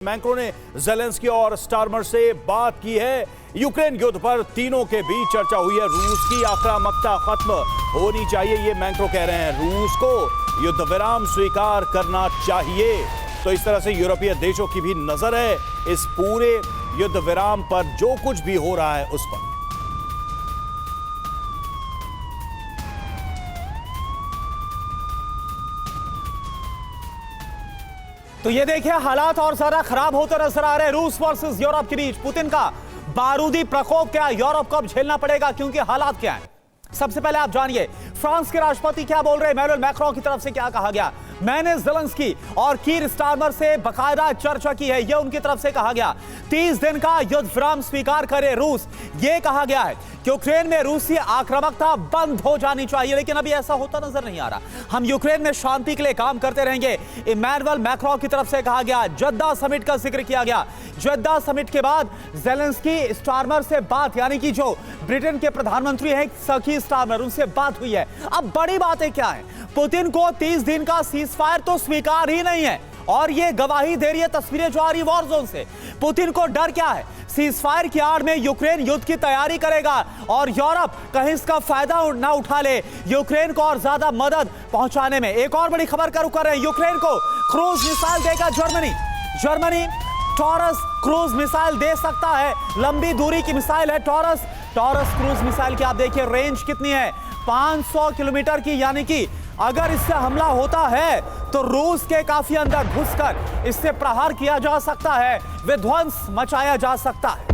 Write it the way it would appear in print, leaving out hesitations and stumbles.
Macron ने Zelensky और Starmer से बात की है। यूक्रेन युद्ध पर तीनों के बीच चर्चा हुई है। रूस की आक्रामकता खत्म होनी चाहिए, ये मैक्रो कह रहे हैं। रूस को युद्ध विराम स्वीकार करना चाहिए। तो इस तरह से यूरोपीय देशों की भी नजर है इस पूरे युद्ध विराम पर, जो कुछ भी हो रहा है उस पर। तो ये देखिए, हालात और ज्यादा खराब होते नजर आ रहे हैं रूस वर्सेस यूरोप के बीच। पुतिन का बारूदी प्रकोप क्या यूरोप को अब झेलना पड़ेगा, क्योंकि हालात क्या हैं। सबसे पहले आप जानिए फ्रांस के राष्ट्रपति क्या बोल रहे हैं। इमैनुअल मैक्रों की तरफ से क्या कहा गया। मैंने ज़ेलेंस्की और कीर स्टारमर से बकायदा चर्चा की है, यह उनकी तरफ से कहा गया। 30 दिन का युद्ध विराम स्वीकार करे रूस, यह कहा गया है कि यूक्रेन में रूसी आक्रामकता बंद हो जानी चाहिए, लेकिन अभी ऐसा होता नजर नहीं आ रहा। हम यूक्रेन में शांति के लिए काम करते रहेंगे, इमैनुअल मैक्रों की तरफ से कहा गया। जद्दा समिट का जिक्र किया गया। जद्दा समिट के बाद ज़ेलेंस्की स्टारमर से बात, यानी कि जो ब्रिटेन के प्रधानमंत्री हैं कीर स्टारमर, उनसे बात हुई है। अब बड़ी बातें क्या है, पुतिन को 30 दिन का सीजफायर तो स्वीकार ही नहीं है, और ये गवाही दे रही है तस्वीरें जो आ रही वॉर जोन से। पुतिन को डर क्या है, सीजफायर की आड़ में यूक्रेन युद्ध की तैयारी करेगा और यूरोप कहीं इसका फायदा ना उठा ले, यूक्रेन को और ज्यादा मदद पहुंचाने में। एक और बड़ी खबर का रुख कर रहे हैं, यूक्रेन को क्रूज मिसाइल देगा जर्मनी टॉरस क्रूज मिसाइल दे सकता है। लंबी दूरी की मिसाइल है टॉरस क्रूज मिसाइल की आप देखिए रेंज कितनी है, 500 किलोमीटर की, यानी कि अगर इससे हमला होता है तो रूस के काफी अंदर घुसकर इससे प्रहार किया जा सकता है, विध्वंस मचाया जा सकता है।